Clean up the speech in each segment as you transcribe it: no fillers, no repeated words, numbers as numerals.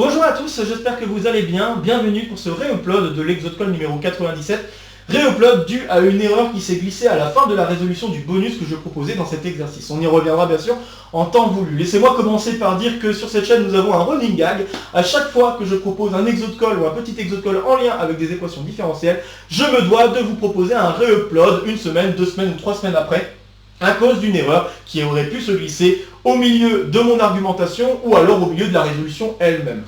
Bonjour à tous, j'espère que vous allez bien. Bienvenue pour ce réupload de l'Exode Call numéro 97. Réupload dû à une erreur qui s'est glissée à la fin de la résolution du bonus que je proposais dans cet exercice. On y reviendra bien sûr en temps voulu. Laissez-moi commencer par dire que sur cette chaîne nous avons un running gag. À chaque fois que je propose un Exode Call ou un petit Exode Call en lien avec des équations différentielles, je me dois de vous proposer un réupload une semaine, 2 semaines ou 3 semaines après, à cause d'une erreur qui aurait pu se glisser au milieu de mon argumentation ou alors au milieu de la résolution elle-même.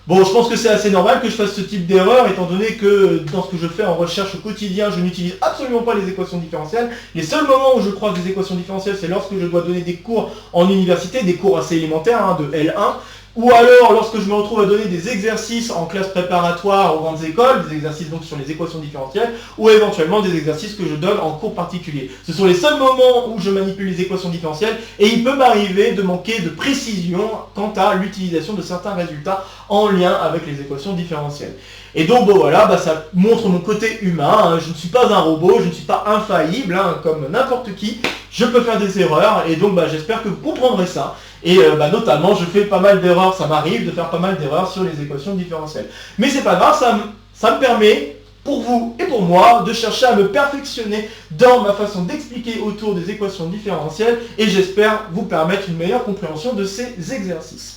Bon, je pense que c'est assez normal que je fasse ce type d'erreur, étant donné que dans ce que je fais en recherche au quotidien, je n'utilise absolument pas les équations différentielles. Les seuls moments où je croise des équations différentielles, c'est lorsque je dois donner des cours en université, des cours assez élémentaires, de L1, ou alors lorsque je me retrouve à donner des exercices en classe préparatoire aux grandes écoles, des exercices donc sur les équations différentielles, ou éventuellement des exercices que je donne en cours particulier. Ce sont les seuls moments où je manipule les équations différentielles, et il peut m'arriver de manquer de précision quant à l'utilisation de certains résultats en lien avec les équations différentielles. Et donc bon voilà, ça montre mon côté humain, je ne suis pas un robot, je ne suis pas infaillible, comme n'importe qui, je peux faire des erreurs, et donc j'espère que vous comprendrez ça. Et notamment, je fais pas mal d'erreurs, ça m'arrive de faire pas mal d'erreurs sur les équations différentielles. Mais c'est pas grave, ça me permet, pour vous et pour moi, de chercher à me perfectionner dans ma façon d'expliquer autour des équations différentielles, et j'espère vous permettre une meilleure compréhension de ces exercices.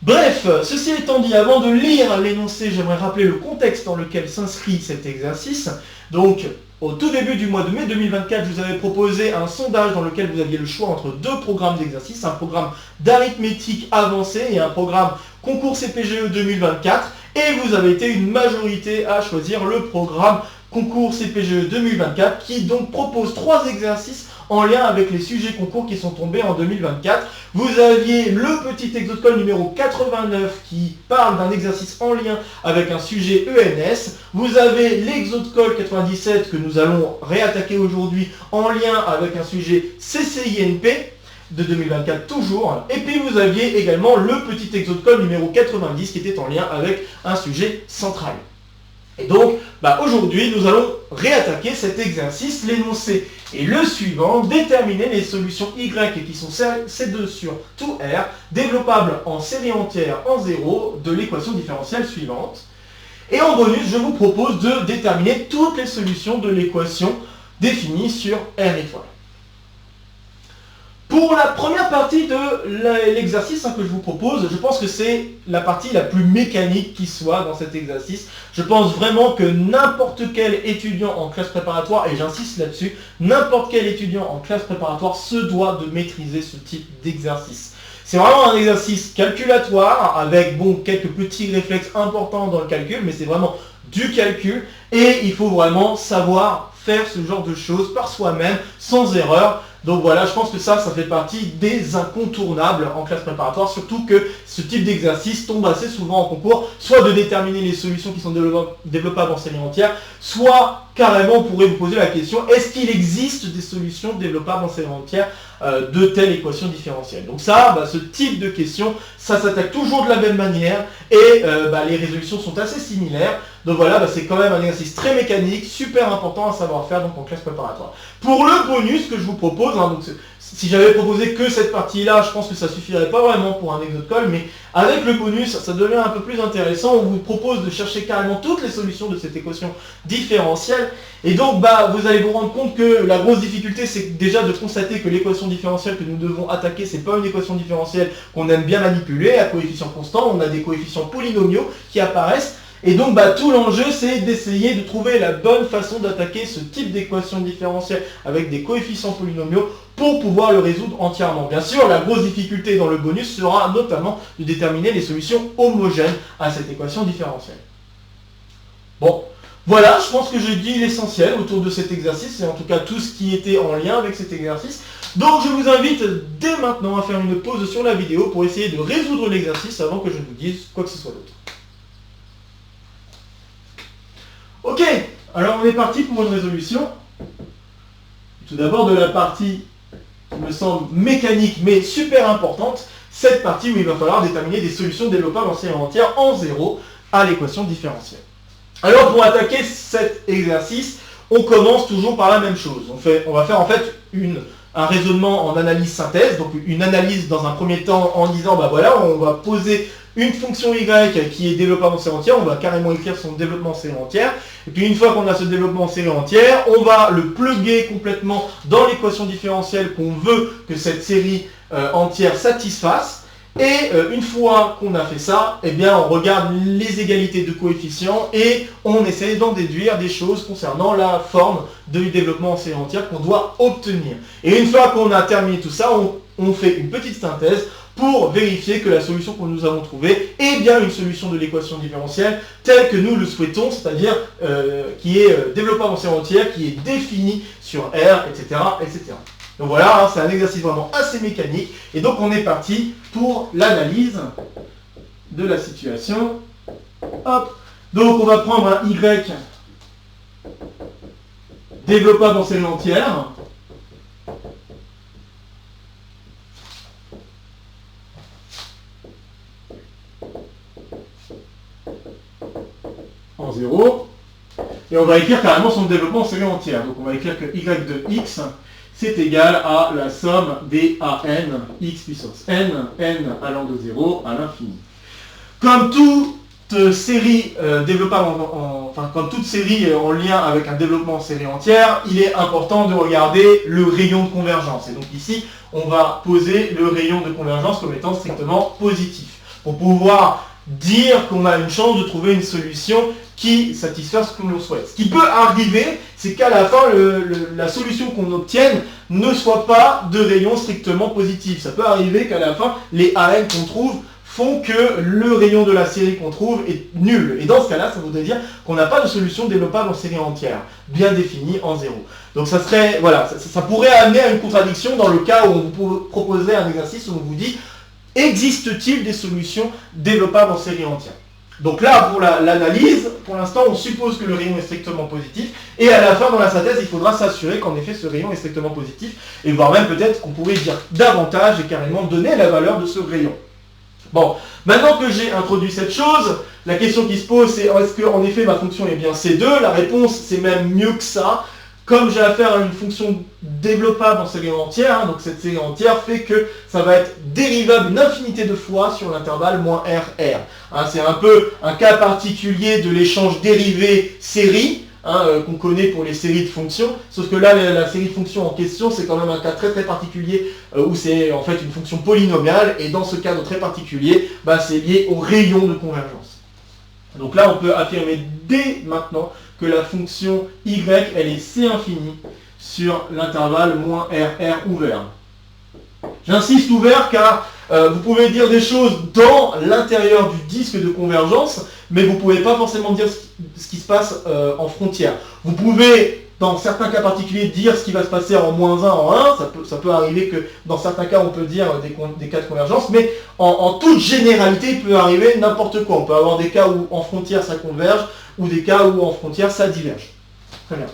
Bref, ceci étant dit, avant de lire l'énoncé, j'aimerais rappeler le contexte dans lequel s'inscrit cet exercice. Donc, au tout début du mois de mai 2024, je vous avais proposé un sondage dans lequel vous aviez le choix entre deux programmes d'exercice, un programme d'arithmétique avancée et un programme concours CPGE 2024, et vous avez été une majorité à choisir le programme concours CPGE 2024 qui donc propose 3 exercices en lien avec les sujets concours qui sont tombés en 2024. Vous aviez le petit Exode Call numéro 89 qui parle d'un exercice en lien avec un sujet ENS. Vous avez l'Exode Call 97 que nous allons réattaquer aujourd'hui en lien avec un sujet CCINP de 2024 toujours. Et puis vous aviez également le petit Exode Call numéro 90 qui était en lien avec un sujet central. Et donc, aujourd'hui, nous allons réattaquer cet exercice. L'énoncé est le suivant: déterminer les solutions Y qui sont C2 sur tout R, développables en série entière en 0 de l'équation différentielle suivante. Et en bonus, je vous propose de déterminer toutes les solutions de l'équation définie sur R étoile. Pour la première partie de l'exercice que je vous propose, je pense que c'est la partie la plus mécanique qui soit dans cet exercice. Je pense vraiment que n'importe quel étudiant en classe préparatoire, et j'insiste là-dessus, n'importe quel étudiant en classe préparatoire se doit de maîtriser ce type d'exercice. C'est vraiment un exercice calculatoire avec quelques petits réflexes importants dans le calcul, mais c'est vraiment du calcul et il faut vraiment savoir faire ce genre de choses par soi-même, sans erreur. Donc voilà, je pense que ça fait partie des incontournables en classe préparatoire, surtout que ce type d'exercice tombe assez souvent en concours, soit de déterminer les solutions qui sont développables en série entière, soit carrément on pourrait vous poser la question, est-ce qu'il existe des solutions développables en série entière de telle équation différentielle? Donc ça, ce type de question, ça s'attaque toujours de la même manière et les résolutions sont assez similaires. Donc voilà, c'est quand même un exercice très mécanique, super important à savoir faire donc en classe préparatoire. Pour le bonus que je vous propose, donc si j'avais proposé que cette partie-là, je pense que ça suffirait pas vraiment pour un Exode Call, mais avec le bonus, ça devient un peu plus intéressant. On vous propose de chercher carrément toutes les solutions de cette équation différentielle. Et donc, vous allez vous rendre compte que la grosse difficulté, c'est déjà de constater que l'équation différentielle que nous devons attaquer, c'est pas une équation différentielle qu'on aime bien manipuler à coefficient constant. On a des coefficients polynomiaux qui apparaissent. Et donc tout l'enjeu c'est d'essayer de trouver la bonne façon d'attaquer ce type d'équation différentielle avec des coefficients polynomiaux pour pouvoir le résoudre entièrement. Bien sûr, la grosse difficulté dans le bonus sera notamment de déterminer les solutions homogènes à cette équation différentielle. Bon, voilà, je pense que j'ai dit l'essentiel autour de cet exercice, et en tout cas tout ce qui était en lien avec cet exercice. Donc je vous invite dès maintenant à faire une pause sur la vidéo pour essayer de résoudre l'exercice avant que je ne vous dise quoi que ce soit d'autre. Ok, alors on est parti pour une résolution. Tout d'abord de la partie qui me semble mécanique mais super importante, cette partie où il va falloir déterminer des solutions développables en série entière en 0 à l'équation différentielle. Alors pour attaquer cet exercice, on commence toujours par la même chose. On va faire en fait un raisonnement en analyse synthèse, donc une analyse dans un premier temps en disant voilà, on va poser une fonction y qui est développable en série entière, on va carrément écrire son développement en série entière. Et puis une fois qu'on a ce développement en série entière, on va le plugger complètement dans l'équation différentielle qu'on veut que cette série entière satisfasse. Et une fois qu'on a fait ça, eh bien on regarde les égalités de coefficients et on essaie d'en déduire des choses concernant la forme du développement en série entière qu'on doit obtenir. Et une fois qu'on a terminé tout ça, on fait une petite synthèse pour vérifier que la solution que nous avons trouvée est bien une solution de l'équation différentielle telle que nous le souhaitons, c'est-à-dire qui est développable en série entière, qui est définie sur R, etc. etc. Donc voilà, hein, c'est un exercice vraiment assez mécanique. Et donc on est parti pour l'analyse de la situation. Hop. Donc on va prendre un Y développable en série entière. En 0. Et on va écrire carrément son développement en série entière. Donc on va écrire que Y de X c'est égal à la somme des AN, x puissance n, n allant de 0 à l'infini. Comme toute série développable comme toute série en lien avec un développement en série entière, il est important de regarder le rayon de convergence. Et donc ici, on va poser le rayon de convergence comme étant strictement positif, pour pouvoir dire qu'on a une chance de trouver une solution qui satisfait ce que l'on souhaite. Ce qui peut arriver, c'est qu'à la fin, la solution qu'on obtienne ne soit pas de rayon strictement positif. Ça peut arriver qu'à la fin, les AN qu'on trouve font que le rayon de la série qu'on trouve est nul. Et dans ce cas-là, ça voudrait dire qu'on n'a pas de solution développable en série entière, bien définie en 0. Donc ça serait, voilà, ça pourrait amener à une contradiction dans le cas où on vous proposait un exercice où on vous dit « Existe-t-il des solutions développables en série entière ?» Donc là, pour l'analyse, pour l'instant, on suppose que le rayon est strictement positif, et à la fin, dans la synthèse, il faudra s'assurer qu'en effet, ce rayon est strictement positif, et voire même peut-être qu'on pourrait dire davantage et carrément donner la valeur de ce rayon. Bon, maintenant que j'ai introduit cette chose, la question qui se pose, c'est est-ce qu'en effet, ma fonction est bien C2 ? La réponse, c'est même mieux que ça. Comme j'ai affaire à une fonction développable en série entière, donc cette série entière fait que ça va être dérivable une infinité de fois sur l'intervalle moins RR. C'est un peu un cas particulier de l'échange dérivé-série, qu'on connaît pour les séries de fonctions, sauf que là, la série de fonctions en question, c'est quand même un cas très très particulier où c'est en fait une fonction polynomiale, et dans ce cadre très particulier, c'est lié au rayon de convergence. Donc là, on peut affirmer dès maintenant que la fonction y, elle est C infini sur l'intervalle moins RR ouvert. J'insiste ouvert car vous pouvez dire des choses dans l'intérieur du disque de convergence, mais vous ne pouvez pas forcément dire ce qui se passe en frontière. Vous pouvez, dans certains cas particuliers, dire ce qui va se passer en moins 1 en 1, ça peut arriver que dans certains cas on peut dire des cas de convergence, mais en toute généralité il peut arriver n'importe quoi. On peut avoir des cas où en frontière ça converge, ou des cas où en frontière ça diverge. Très bien.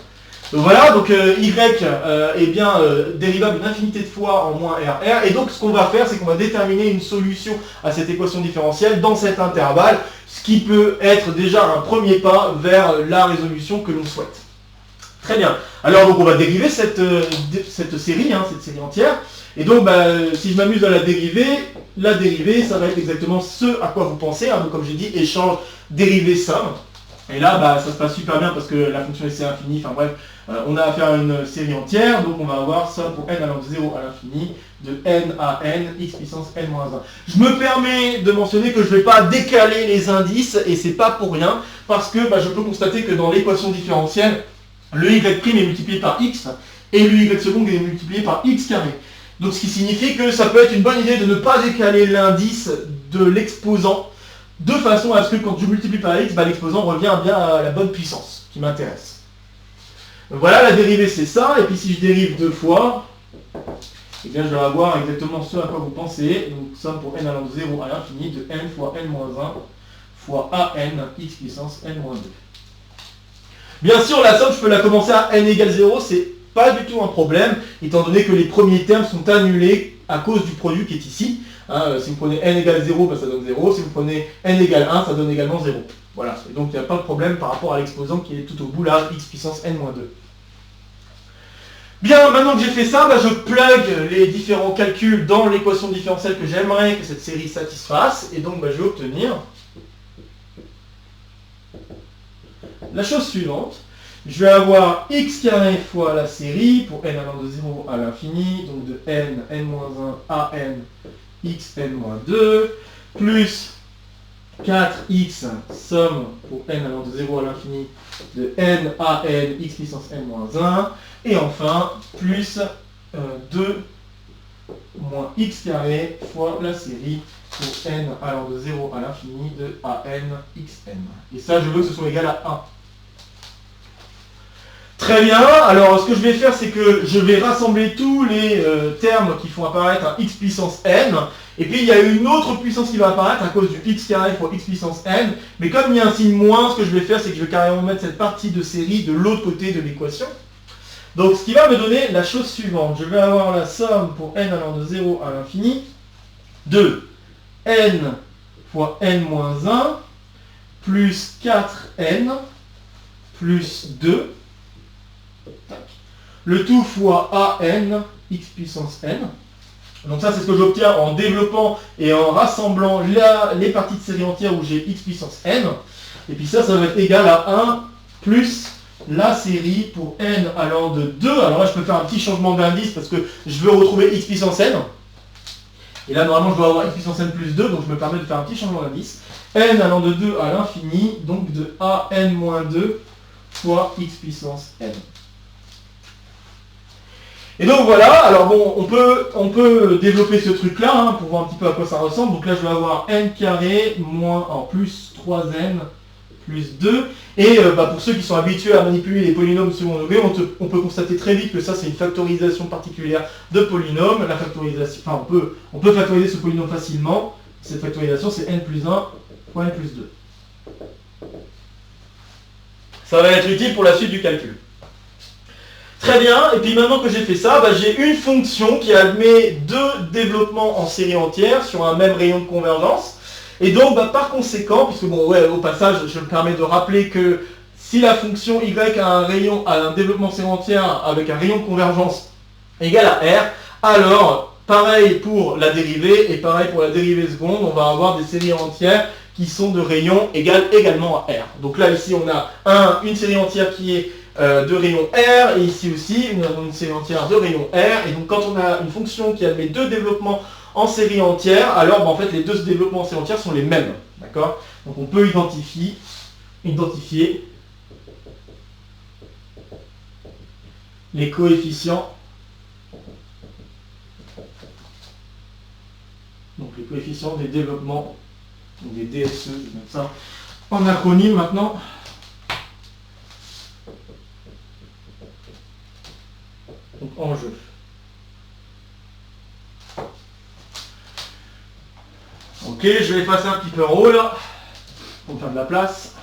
Donc voilà, donc y est bien dérivable une infinité de fois en moins RR, et donc ce qu'on va faire, c'est qu'on va déterminer une solution à cette équation différentielle dans cet intervalle, ce qui peut être déjà un premier pas vers la résolution que l'on souhaite. Très bien. Alors donc on va dériver cette série, cette série entière. Et donc si je m'amuse à la dérivée, ça va être exactement ce à quoi vous pensez. Donc comme j'ai dit, échange, dérivée, somme. Et là, ça se passe super bien parce que la fonction est C infini, enfin bref, on a affaire à une série entière, donc on va avoir somme pour n allant de 0 à l'infini, de n à n, x puissance n-1. Je me permets de mentionner que je ne vais pas décaler les indices, et c'est pas pour rien, parce que je peux constater que dans l'équation différentielle, le y' est multiplié par x, et le y second est multiplié par x carré. Donc ce qui signifie que ça peut être une bonne idée de ne pas décaler l'indice de l'exposant, de façon à ce que quand je multiplie par x, l'exposant revient bien à la bonne puissance qui m'intéresse. Voilà, la dérivée c'est ça, et puis si je dérive deux fois, eh bien je vais avoir exactement ce à quoi vous pensez, donc somme pour n allant de 0 à l'infini de n fois n-1 fois an x puissance n-2. Bien sûr, la somme, je peux la commencer à n égale 0, c'est pas du tout un problème, étant donné que les premiers termes sont annulés à cause du produit qui est ici. Si vous prenez n égale 0, ça donne 0. Si vous prenez n égale 1, ça donne également 0. Voilà. Et donc il n'y a pas de problème par rapport à l'exposant qui est tout au bout là, x puissance n-2. Bien, maintenant que j'ai fait ça, je plug les différents calculs dans l'équation différentielle que j'aimerais que cette série satisfasse. Et donc, je vais obtenir la chose suivante. Je vais avoir x carré fois la série pour n allant de 0 à l'infini, donc de n, n-1 à n, x, n-2, plus 4x, somme pour n allant de 0 à l'infini, de n à n, x puissance n-1, et enfin, plus 2 moins x carré fois la série pour n allant de 0 à l'infini, de a n, xn. Et ça, je veux que ce soit égal à 1. Très bien, alors ce que je vais faire, c'est que je vais rassembler tous les termes qui font apparaître un x puissance n, et puis il y a une autre puissance qui va apparaître à cause du x carré fois x puissance n, mais comme il y a un signe moins, ce que je vais faire, c'est que je vais carrément mettre cette partie de série de l'autre côté de l'équation. Donc ce qui va me donner la chose suivante, je vais avoir la somme pour n allant de 0 à l'infini, de n fois n-1, plus 4n, plus 2, le tout fois an, x puissance n. Donc ça, c'est ce que j'obtiens en développant et en rassemblant les parties de série entière où j'ai x puissance n. Et puis ça va être égal à 1 plus la série pour n allant de 2. Alors là, je peux faire un petit changement d'indice parce que je veux retrouver x puissance n. Et là, normalement, je dois avoir x puissance n plus 2, donc je me permets de faire un petit changement d'indice. N allant de 2 à l'infini, donc de an-2 fois x puissance n. Et donc voilà, alors bon, on peut développer ce truc-là pour voir un petit peu à quoi ça ressemble. Donc là, je vais avoir n carré moins en plus 3n plus 2. Et pour ceux qui sont habitués à manipuler les polynômes second degré, on peut constater très vite que ça, c'est une factorisation particulière de polynôme. La factorisation, enfin, on peut factoriser ce polynôme facilement. Cette factorisation, c'est n plus 1 fois n plus 2. Ça va être utile pour la suite du calcul. Très bien, et puis maintenant que j'ai fait ça, j'ai une fonction qui admet deux développements en série entière sur un même rayon de convergence. Et donc, par conséquent, puisque au passage, je me permets de rappeler que si la fonction y a un développement série entière avec un rayon de convergence égal à r, alors, pareil pour la dérivée et pareil pour la dérivée seconde, on va avoir des séries entières qui sont de rayon égal également à r. Donc là, ici, on a une série entière qui est de rayon R, et ici aussi une série entière de rayon R, et donc quand on a une fonction qui admet deux développements en série entière, alors en fait les deux développements en série entière sont les mêmes, d'accord? Donc on peut identifier les coefficients, donc les coefficients des développements, donc des DSE, je vais mettre ça en acronyme maintenant. Donc en jeu. Ok, je vais effacer un petit peu en haut là, pour faire de la place.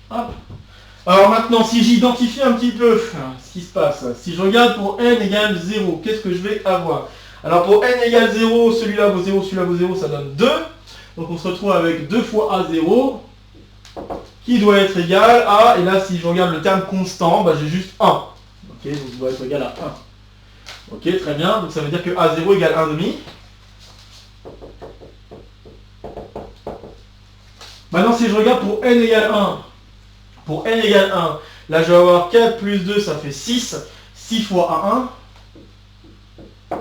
Hop. Alors maintenant, si j'identifie un petit peu ce qui se passe, si je regarde pour n égale 0, qu'est-ce que je vais avoir? Alors pour n égale 0, celui-là vaut 0, celui-là vaut 0, ça donne 2. Donc on se retrouve avec 2 fois A0 qui doit être égal à, et là si je regarde le terme constant, j'ai juste 1. Ok, donc il doit être égal à 1. Ok, très bien, donc ça veut dire que A0 égale 1,5. Maintenant si je regarde pour n égale 1, là je vais avoir 4 plus 2, ça fait 6, 6 fois A1.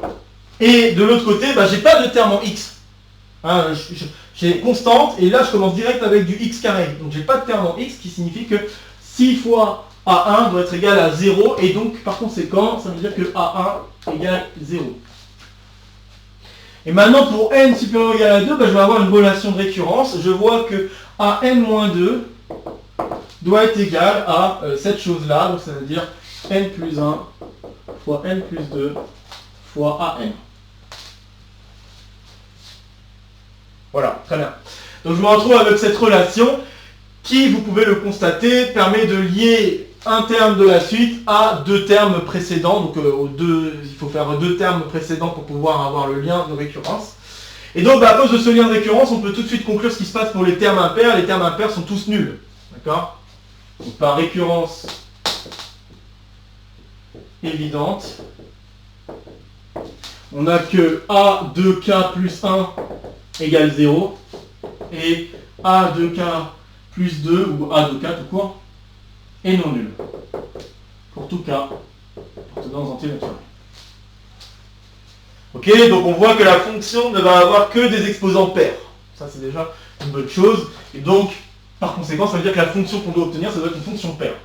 Et de l'autre côté, j'ai pas de terme en x. J'ai constante, et là je commence direct avec du x carré. Donc j'ai pas de terme en x, qui signifie que 6 fois A1 doit être égal à 0, et donc par conséquent, ça veut dire que A1 égale 0. Et maintenant pour n supérieur ou égal à 2, je vais avoir une relation de récurrence. Je vois que AN-2 doit être égal à cette chose-là, donc ça veut dire n plus 1 fois n plus 2 fois AN. Voilà, très bien. Donc je me retrouve avec cette relation qui, vous pouvez le constater, permet de lier un terme de la suite à deux termes précédents. Donc il faut faire deux termes précédents pour pouvoir avoir le lien de récurrence. Et donc, à cause de ce lien de récurrence, on peut tout de suite conclure ce qui se passe pour les termes impairs. Les termes impairs sont tous nuls. D'accord? Donc, par récurrence évidente, on n'a que A de K plus 1 égale 0 et A de K plus 2 ou A de K tout court est non nul. Pour tout cas, appartenant aux entiers naturels. Ok, donc on voit que la fonction ne va avoir que des exposants pairs. Ça c'est déjà une bonne chose. Et donc, par conséquent, ça veut dire que la fonction qu'on doit obtenir, ça doit être une fonction paire.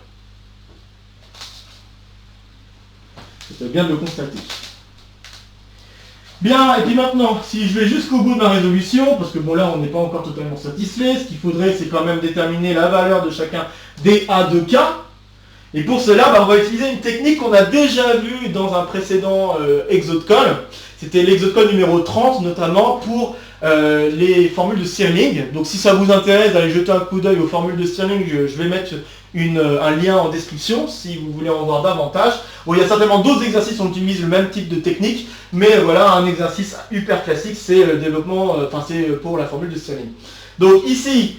C'est bien de le constater. Bien, et puis maintenant, si je vais jusqu'au bout de ma résolution, parce que bon là on n'est pas encore totalement satisfait, ce qu'il faudrait c'est quand même déterminer la valeur de chacun des A de K. Et pour cela, on va utiliser une technique qu'on a déjà vue dans un précédent exo de colle. C'était l'exo de colle numéro 30, notamment pour les formules de Stirling. Donc si ça vous intéresse d'aller jeter un coup d'œil aux formules de Stirling, je vais mettre un lien en description si vous voulez en voir davantage. Bon, il y a certainement d'autres exercices où on utilise le même type de technique, mais voilà, un exercice hyper classique, c'est le développement, c'est pour la formule de Stirling. Donc ici,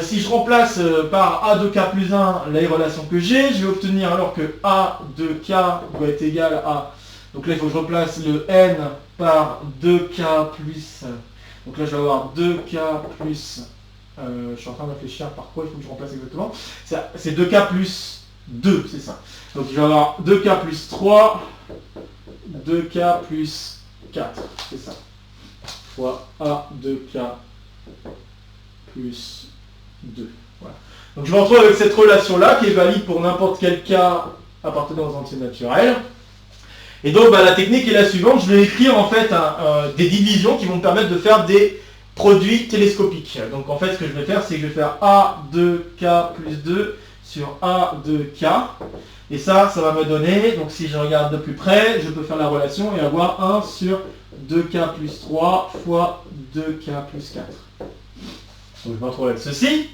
si je remplace par A de K plus 1 les relations que j'ai, je vais obtenir alors que A de K doit être égal à... Donc là, il faut que je replace le N par 2K plus... Donc là, je vais avoir 2K plus... je suis en train de réfléchir par quoi il faut que je remplace exactement. C'est 2K plus 2, c'est ça. Donc je vais avoir 2K plus 3, 2K plus 4, c'est ça. Fois A de K plus 2. Voilà. Donc je me retrouve avec cette relation-là qui est valide pour n'importe quel cas appartenant aux entiers naturels. Et donc la technique est la suivante, je vais écrire en fait des divisions qui vont me permettre de faire des produits télescopiques. Donc en fait ce que je vais faire, c'est que je vais faire A de K plus 2 sur A de K. Et ça va me donner, donc si je regarde de plus près, je peux faire la relation et avoir 1 sur 2K plus 3 fois 2K plus 4. Donc je me retrouve avec ceci.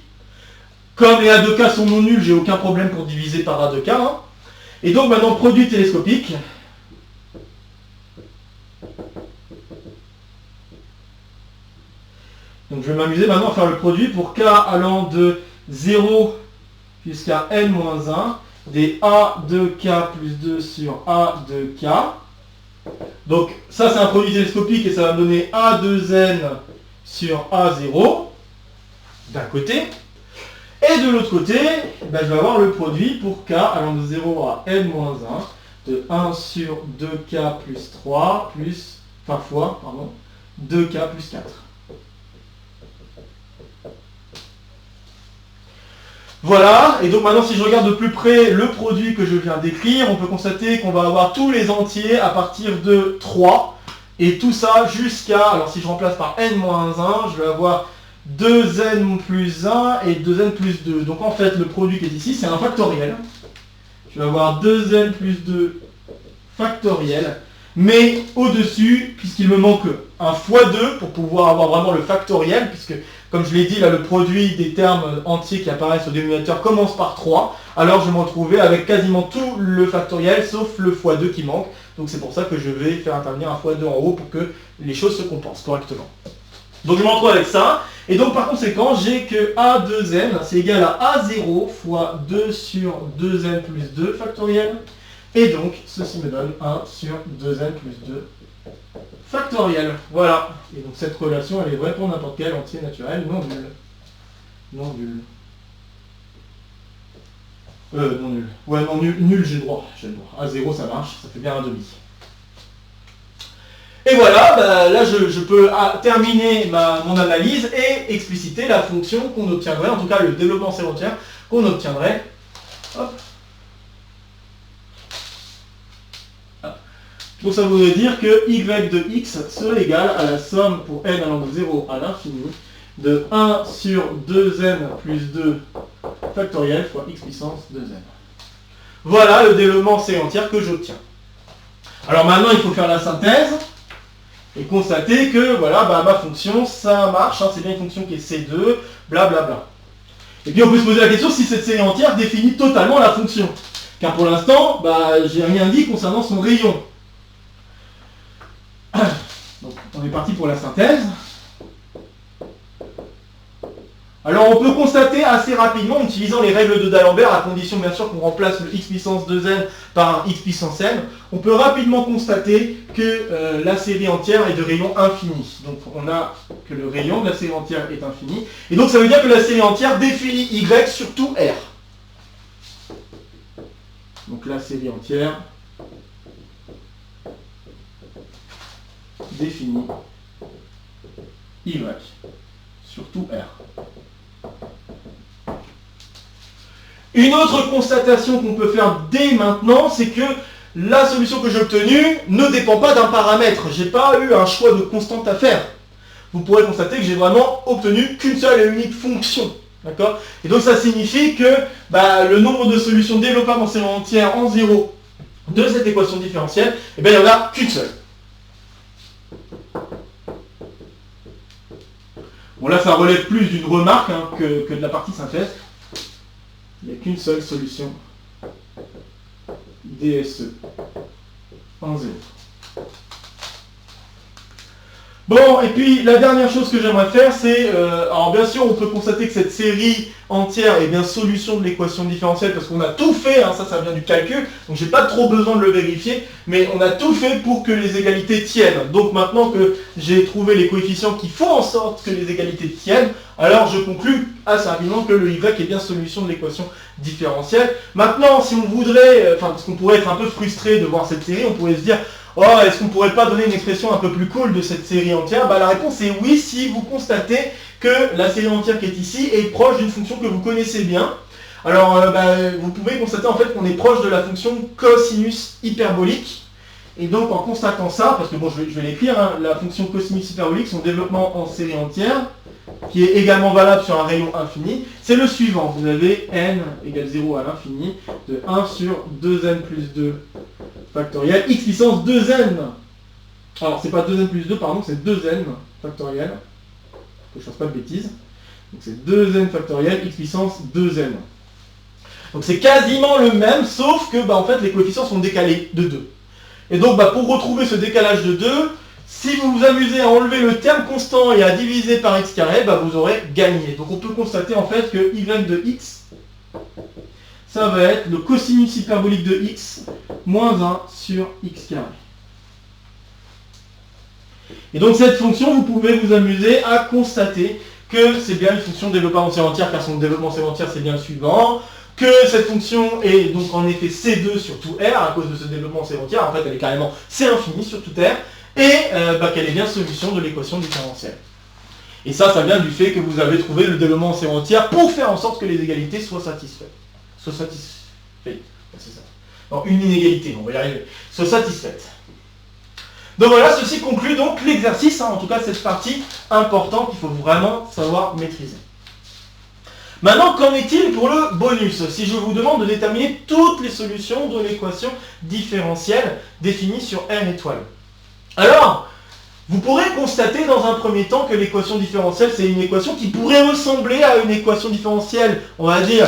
Comme les A de K sont non nuls, j'ai aucun problème pour diviser par A de K. Hein. Et donc maintenant, produit télescopique. Donc je vais m'amuser maintenant à faire le produit pour K allant de 0 jusqu'à N-1 des A de K plus 2 sur A de K. Donc ça c'est un produit télescopique et ça va me donner A2N sur A0 d'un côté. Et de l'autre côté, je vais avoir le produit pour K allant de 0 à N-1 de 1 sur 2K plus 3 plus, fois 2K plus 4. Voilà, et donc maintenant si je regarde de plus près le produit que je viens d'écrire, on peut constater qu'on va avoir tous les entiers à partir de 3, et tout ça jusqu'à, alors si je remplace par n-1, je vais avoir 2n plus 1 et 2n plus 2. Donc en fait le produit qui est ici c'est un factoriel. Je vais avoir 2n plus 2 factoriel, mais au-dessus, puisqu'il me manque un x2 pour pouvoir avoir vraiment le factoriel, puisque comme je l'ai dit, là, le produit des termes entiers qui apparaissent au dénominateur commence par 3. Alors je vais me retrouver avec quasiment tout le factoriel, sauf le x2 qui manque. Donc c'est pour ça que je vais faire intervenir un x2 en haut pour que les choses se compensent correctement. Donc je me retrouve avec ça. Et donc par conséquent, j'ai que A2n, c'est égal à A0 fois 2 sur 2n plus 2 factoriel. Et donc, ceci me donne 1 sur 2n plus 2 factoriel. Voilà. Et donc cette relation, elle est vraie pour n'importe quel entier naturel non nul. Non nul. Non nul. Ouais, non nul, j'ai le droit. A0, ça marche, ça fait bien un demi. Et voilà, là je peux terminer mon analyse et expliciter la fonction qu'on obtiendrait, en tout cas le développement sémantique qu'on obtiendrait. Hop. Donc ça voudrait dire que y de x serait égal à la somme pour n allant de 0 à l'infini de 1 sur 2n plus 2 factoriel fois x puissance 2n. Voilà le développement sémantique que j'obtiens. Alors maintenant il faut faire la synthèse et constater que voilà, ma fonction ça marche, hein, c'est bien une fonction qui est C2, blablabla. Et puis on peut se poser la question si cette série entière définit totalement la fonction. Car pour l'instant, j'ai rien dit concernant son rayon. Donc On est parti pour la synthèse. Alors on peut constater assez rapidement, en utilisant les règles de D'Alembert, à condition bien sûr qu'on remplace le x puissance 2n par un x puissance n, on peut rapidement constater que la série entière est de rayon infini. Donc on a que le rayon de la série entière est infini. Et donc ça veut dire que la série entière définit y sur tout R. Donc la série entière définit y sur tout R. Une autre constatation qu'on peut faire dès maintenant, c'est que la solution que j'ai obtenue ne dépend pas d'un paramètre. Je n'ai pas eu un choix de constante à faire. Vous pourrez constater que j'ai vraiment obtenu qu'une seule et unique fonction. D'accord? Et donc ça signifie que le nombre de solutions développables en série entière en 0 de cette équation différentielle, il n'y en a qu'une seule. Bon là ça relève plus d'une remarque que de la partie synthèse. Il n'y a qu'une seule solution DSE en 0. Bon, et puis la dernière chose que j'aimerais faire, c'est... alors bien sûr, on peut constater que cette série entière est bien solution de l'équation différentielle, parce qu'on a tout fait, ça vient du calcul, donc j'ai pas trop besoin de le vérifier, mais on a tout fait pour que les égalités tiennent. Donc maintenant que j'ai trouvé les coefficients qui font en sorte que les égalités tiennent, alors je conclus assez rapidement que le y est bien solution de l'équation différentielle. Maintenant, si on voudrait, parce qu'on pourrait être un peu frustré de voir cette série, on pourrait se dire... oh, est-ce qu'on ne pourrait pas donner une expression un peu plus cool de cette série entière? La réponse est oui, si vous constatez que la série entière qui est ici est proche d'une fonction que vous connaissez bien. Alors, vous pouvez constater en fait qu'on est proche de la fonction cosinus hyperbolique. Et donc, en constatant ça, parce que bon, je vais l'écrire, la fonction cosinus hyperbolique, son développement en série entière, qui est également valable sur un rayon infini, c'est le suivant. Vous avez n égale 0 à l'infini de 1 sur 2n plus 2 factoriel x puissance 2n. Alors c'est pas 2n plus 2, pardon, c'est 2n factoriel. Que je fasse pas de bêtises. Donc c'est 2n factoriel x puissance 2n. Donc c'est quasiment le même, sauf que en fait les coefficients sont décalés de 2. Et donc pour retrouver ce décalage de 2, si vous vous amusez à enlever le terme constant et à diviser par x carré, vous aurez gagné. Donc on peut constater en fait que y de x, ça va être le cosinus hyperbolique de x moins 1 sur x carré. Et donc cette fonction, vous pouvez vous amuser à constater que c'est bien une fonction développable en série entière, car son développement en série entière c'est bien le suivant, que cette fonction est donc en effet C2 sur tout R, à cause de ce développement en série entière, en fait elle est carrément C infini sur tout R, et qu'elle est bien solution de l'équation différentielle. Et ça vient du fait que vous avez trouvé le développement en série entière pour faire en sorte que les égalités soient satisfaites. C'est ça. Non, une inégalité, on va y arriver. Soit satisfaite. Donc voilà, ceci conclut donc l'exercice, en tout cas cette partie importante qu'il faut vraiment savoir maîtriser. Maintenant, qu'en est-il pour le bonus? Si je vous demande de déterminer toutes les solutions de l'équation différentielle définie sur R étoile. Alors, vous pourrez constater dans un premier temps que l'équation différentielle, c'est une équation qui pourrait ressembler à une équation différentielle, on va dire,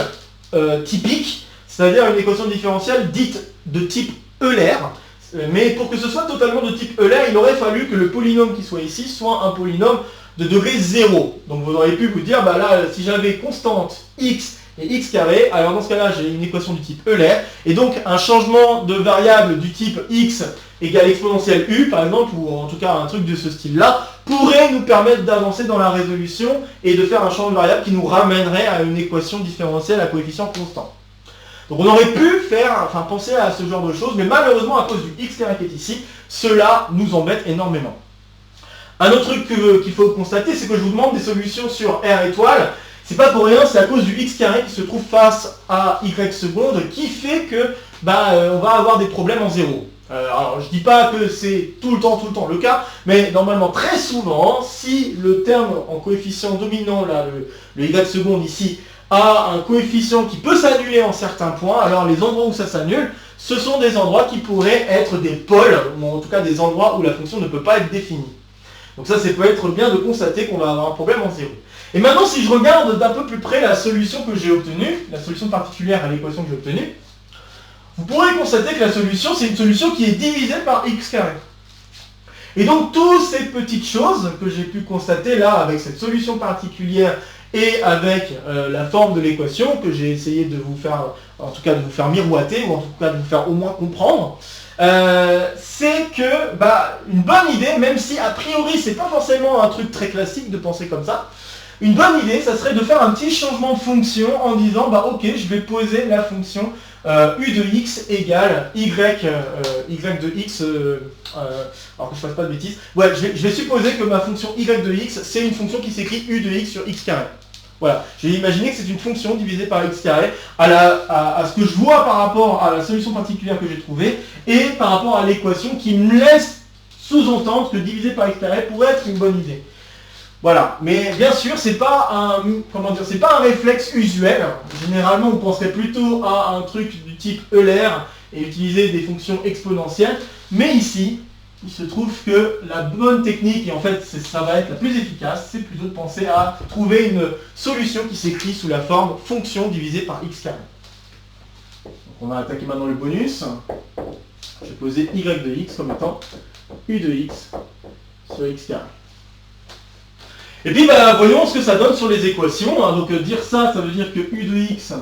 typique, c'est-à-dire une équation différentielle dite de type Euler. Mais pour que ce soit totalement de type Euler, il aurait fallu que le polynôme qui soit ici soit un polynôme de degré 0. Donc vous auriez pu vous dire, là, si j'avais constante x et x carré, alors dans ce cas-là, j'ai une équation du type Euler, et donc un changement de variable du type x égale exponentielle u, par exemple, ou en tout cas un truc de ce style-là, pourrait nous permettre d'avancer dans la résolution et de faire un changement de variable qui nous ramènerait à une équation différentielle à coefficient constant. Donc on aurait pu penser à ce genre de choses, mais malheureusement, à cause du x carré qui est ici, cela nous embête énormément. Un autre truc qu'il faut constater, c'est que je vous demande des solutions sur R étoile. C'est pas pour rien, c'est à cause du x carré qui se trouve face à y seconde qui fait que on va avoir des problèmes en zéro. Alors je dis pas que c'est tout le temps le cas, mais normalement très souvent, si le terme en coefficient dominant, là, le y seconde ici, a un coefficient qui peut s'annuler en certains points, alors les endroits où ça s'annule, ce sont des endroits qui pourraient être des pôles, ou en tout cas des endroits où la fonction ne peut pas être définie. Donc ça peut être bien de constater qu'on va avoir un problème en zéro. Et maintenant, si je regarde d'un peu plus près la solution que j'ai obtenue, la solution particulière à l'équation que j'ai obtenue, vous pourrez constater que la solution, c'est une solution qui est divisée par x carré. Et donc, toutes ces petites choses que j'ai pu constater là, avec cette solution particulière et avec la forme de l'équation, que j'ai essayé de vous faire, en tout cas de vous faire miroiter, ou en tout cas de vous faire au moins comprendre, c'est que une bonne idée, même si a priori c'est pas forcément un truc très classique de penser comme ça, une bonne idée, ça serait de faire un petit changement de fonction en disant ok, je vais poser la fonction u de x égale y de x, alors que je fasse pas de bêtises. Ouais, je vais supposer que ma fonction y de x, c'est une fonction qui s'écrit u de x sur x carré. Voilà, j'ai imaginé que c'est une fonction divisée par x carré à ce que je vois par rapport à la solution particulière que j'ai trouvée et par rapport à l'équation qui me laisse sous-entendre que diviser par x carré pourrait être une bonne idée. Voilà, mais bien sûr, c'est pas un réflexe usuel. Généralement, on penserait plutôt à un truc du type Euler et utiliser des fonctions exponentielles. Mais ici, il se trouve que la bonne technique, et en fait ça va être la plus efficace, c'est plutôt de penser à trouver une solution qui s'écrit sous la forme fonction divisée par x carré. Donc on va attaquer maintenant le bonus. Je vais poser y de x comme étant u de x sur x carré. Et puis voyons ce que ça donne sur les équations. Donc dire ça, ça veut dire que u de x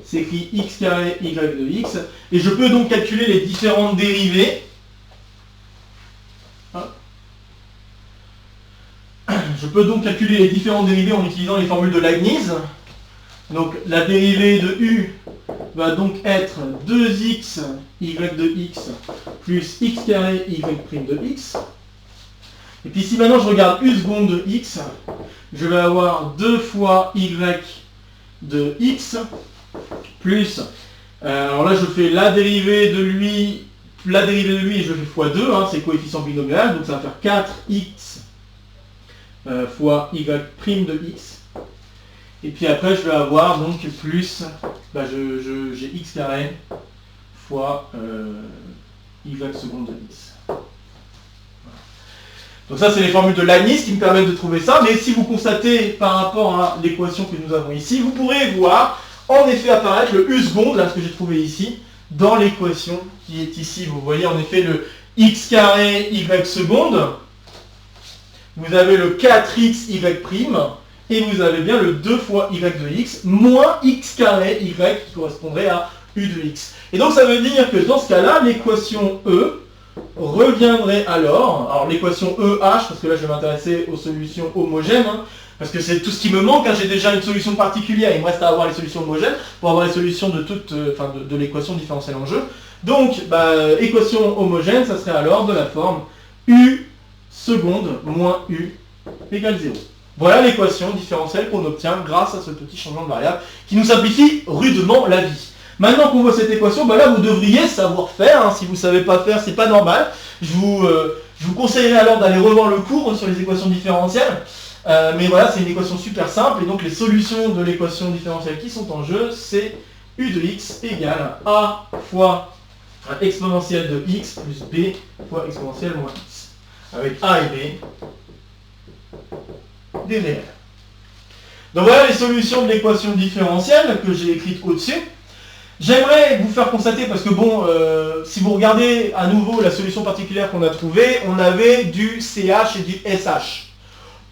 s'écrit x carré y de x. Et je peux donc calculer les différentes dérivées. Je peux donc calculer les différentes dérivées en utilisant les formules de Leibniz. Donc la dérivée de u va donc être 2x y de x plus x carré y' de x. Et puis si maintenant je regarde u seconde de x, je vais avoir 2 fois y de x plus, alors là je fais la dérivée de lui et je fais fois 2, c'est coefficient binomial, donc ça va faire 4x fois y' de x. Et puis après je vais avoir donc plus, j'ai x carré fois y seconde de x. Donc ça c'est les formules de Leibniz qui me permettent de trouver ça, mais si vous constatez par rapport à l'équation que nous avons ici, vous pourrez voir en effet apparaître le u seconde, là ce que j'ai trouvé ici, dans l'équation qui est ici. Vous voyez en effet le x carré y seconde, vous avez le 4x y' et vous avez bien le 2 fois y de x moins x carré y qui correspondrait à u de x. Et donc ça veut dire que dans ce cas-là, l'équation E reviendrait alors l'équation EH, parce que là je vais m'intéresser aux solutions homogènes, parce que c'est tout ce qui me manque, j'ai déjà une solution particulière, il me reste à avoir les solutions homogènes pour avoir les solutions de toute, de l'équation différentielle en jeu. Donc, équation homogène, ça serait alors de la forme U seconde moins U égale 0. Voilà l'équation différentielle qu'on obtient grâce à ce petit changement de variable qui nous simplifie rudement la vie. Maintenant qu'on voit cette équation, là vous devriez savoir faire, si vous ne savez pas faire, c'est pas normal. Je vous conseillerais alors d'aller revoir le cours sur les équations différentielles. Mais voilà, c'est une équation super simple, et donc les solutions de l'équation différentielle qui sont en jeu, c'est u de x égale a fois exponentielle de x plus b fois exponentielle moins x, avec a et b des réels. Donc voilà les solutions de l'équation différentielle que j'ai écrites au-dessus. J'aimerais vous faire constater, parce que si vous regardez à nouveau la solution particulière qu'on a trouvée, on avait du CH et du SH.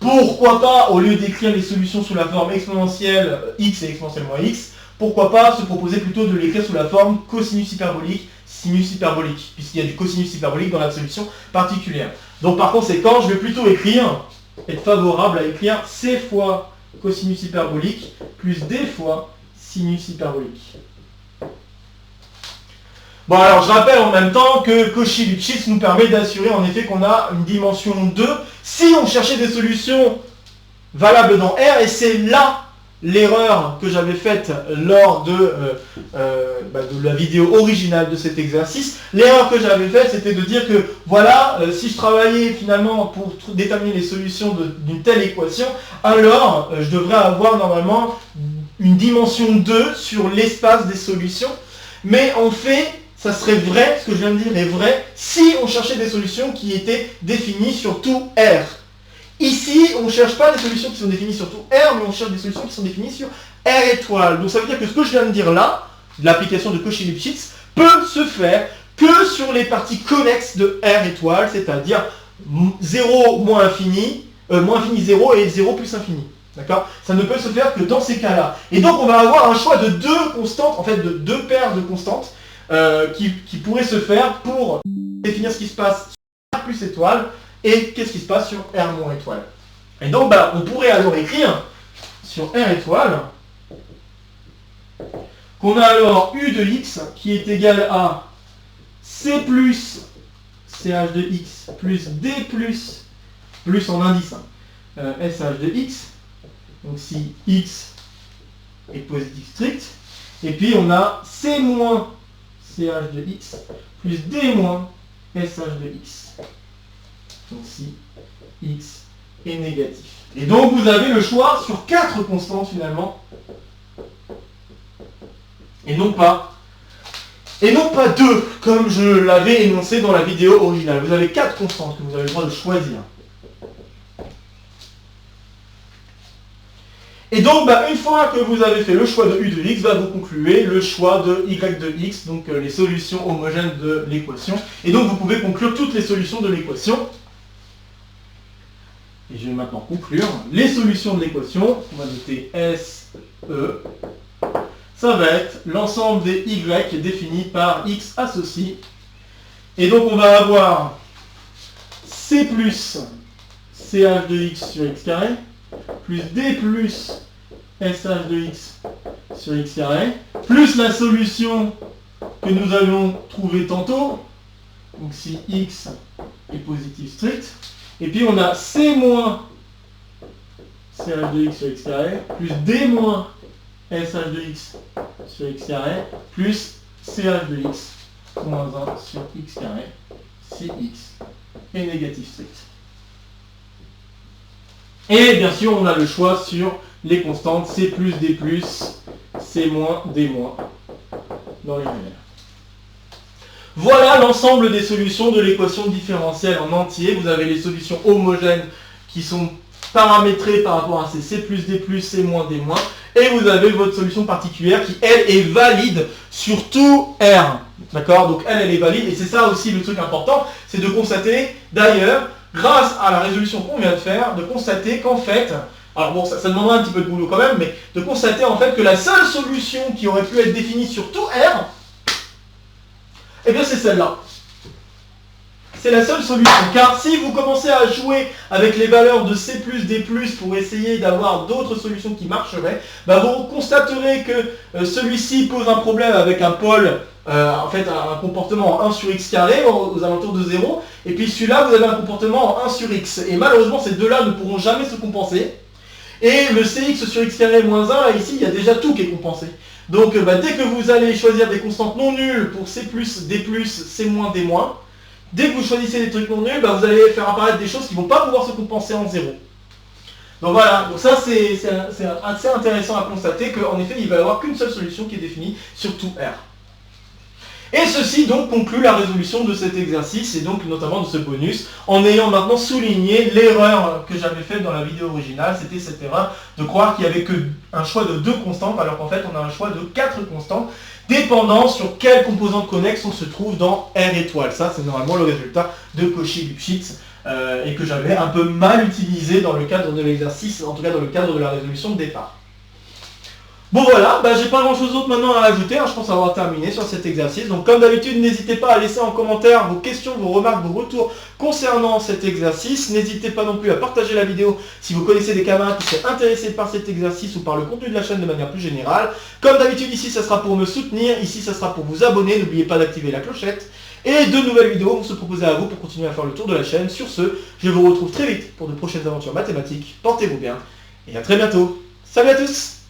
Pourquoi pas, au lieu d'écrire les solutions sous la forme exponentielle x et exponentielle moins x, pourquoi pas se proposer plutôt de l'écrire sous la forme cosinus hyperbolique, sinus hyperbolique, puisqu'il y a du cosinus hyperbolique dans la solution particulière. Donc par conséquent, je vais plutôt être favorable à écrire c fois cosinus hyperbolique plus d fois sinus hyperbolique. Bon, alors je rappelle en même temps que Cauchy-Lipschitz nous permet d'assurer en effet qu'on a une dimension 2 si on cherchait des solutions valables dans R, et c'est là l'erreur que j'avais faite lors de la vidéo originale de cet exercice. L'erreur que j'avais faite, c'était de dire que voilà, si je travaillais finalement pour déterminer les solutions d'une telle équation, alors je devrais avoir normalement une dimension 2 sur l'espace des solutions, mais en fait, ça serait vrai, ce que je viens de dire est vrai, si on cherchait des solutions qui étaient définies sur tout R. Ici, on ne cherche pas des solutions qui sont définies sur tout R, mais on cherche des solutions qui sont définies sur R étoile. Donc ça veut dire que ce que je viens de dire là, l'application de Cauchy-Lipschitz, peut se faire que sur les parties connexes de R étoile, c'est-à-dire 0 moins infini, moins infini 0 et 0 plus infini. D'accord? Ça ne peut se faire que dans ces cas-là. Et donc on va avoir un choix de deux constantes, en fait de deux paires de constantes qui pourraient se faire pour définir ce qui se passe sur R plus étoile et qu'est-ce qui se passe sur R moins étoile. Et donc on pourrait alors écrire sur R étoile qu'on a alors U de x qui est égal à C plus CH de x plus D plus en indice SH de x. Donc si x est positif strict. Et puis on a C moins CH de x plus D moins SH de x. Donc si x est négatif. Et donc vous avez le choix sur 4 constantes finalement. Et non pas 2, comme je l'avais énoncé dans la vidéo originale. Vous avez 4 constantes que vous avez le droit de choisir. Et donc, une fois que vous avez fait le choix de U de x, vous concluez le choix de Y de x, donc les solutions homogènes de l'équation. Et donc, vous pouvez conclure toutes les solutions de l'équation. Et je vais maintenant conclure les solutions de l'équation. On va noter S, E. Ça va être l'ensemble des y définis par x associé. Et donc, on va avoir C plus CH de x sur x carré plus D plus SH de x sur x carré, plus la solution que nous avions trouvée tantôt, donc si x est positif strict, et puis on a C moins CH de x sur x carré, plus D moins SH de x sur x carré, plus CH de x moins 1 sur x carré, si x est négatif strict. Et bien sûr, on a le choix sur les constantes C plus, D plus, C moins, D moins dans les réels. Voilà l'ensemble des solutions de l'équation différentielle en entier. Vous avez les solutions homogènes qui sont paramétrées par rapport à ces C plus, D plus, C moins, D moins. Et vous avez votre solution particulière qui, elle, est valide sur tout R. D'accord? Donc, elle est valide. Et c'est ça aussi le truc important, c'est de constater, d'ailleurs, grâce à la résolution qu'on vient de faire, de constater qu'en fait, alors bon, ça demandera un petit peu de boulot quand même, mais de constater en fait que la seule solution qui aurait pu être définie sur tout R, eh bien c'est celle-là. C'est la seule solution, car si vous commencez à jouer avec les valeurs de C+, D+, pour essayer d'avoir d'autres solutions qui marcheraient, vous constaterez que celui-ci pose un problème avec un pôle, en fait un comportement en 1 sur x carré, aux alentours de 0, et puis celui-là, vous avez un comportement en 1 sur x. Et malheureusement, ces deux-là ne pourront jamais se compenser. Et le cx sur x carré moins 1, là ici, il y a déjà tout qui est compensé. Donc dès que vous allez choisir des constantes non nulles pour C+, D+, C-, D-, dès que vous choisissez des trucs non nuls, vous allez faire apparaître des choses qui ne vont pas pouvoir se compenser en 0. Donc voilà, donc ça c'est assez intéressant à constater qu'en effet il va y avoir qu'une seule solution qui est définie sur tout R. Et ceci donc conclut la résolution de cet exercice et donc notamment de ce bonus, en ayant maintenant souligné l'erreur que j'avais faite dans la vidéo originale, c'était cette erreur de croire qu'il n'y avait qu'un choix de 2 constantes, alors qu'en fait on a un choix de 4 constantes, dépendant sur quelle composante connexe on se trouve dans R étoile. Ça c'est normalement le résultat de Cauchy-Lipschitz et que j'avais un peu mal utilisé dans le cadre de l'exercice, en tout cas dans le cadre de la résolution de départ. Bon voilà, j'ai pas grand chose d'autre maintenant à ajouter, je pense avoir terminé sur cet exercice. Donc comme d'habitude, n'hésitez pas à laisser en commentaire vos questions, vos remarques, vos retours concernant cet exercice. N'hésitez pas non plus à partager la vidéo si vous connaissez des camarades qui seraient intéressés par cet exercice ou par le contenu de la chaîne de manière plus générale. Comme d'habitude, ici ça sera pour me soutenir, ici ça sera pour vous abonner, n'oubliez pas d'activer la clochette. Et de nouvelles vidéos vont se proposer à vous pour continuer à faire le tour de la chaîne. Sur ce, je vous retrouve très vite pour de prochaines aventures mathématiques. Portez-vous bien et à très bientôt. Salut à tous!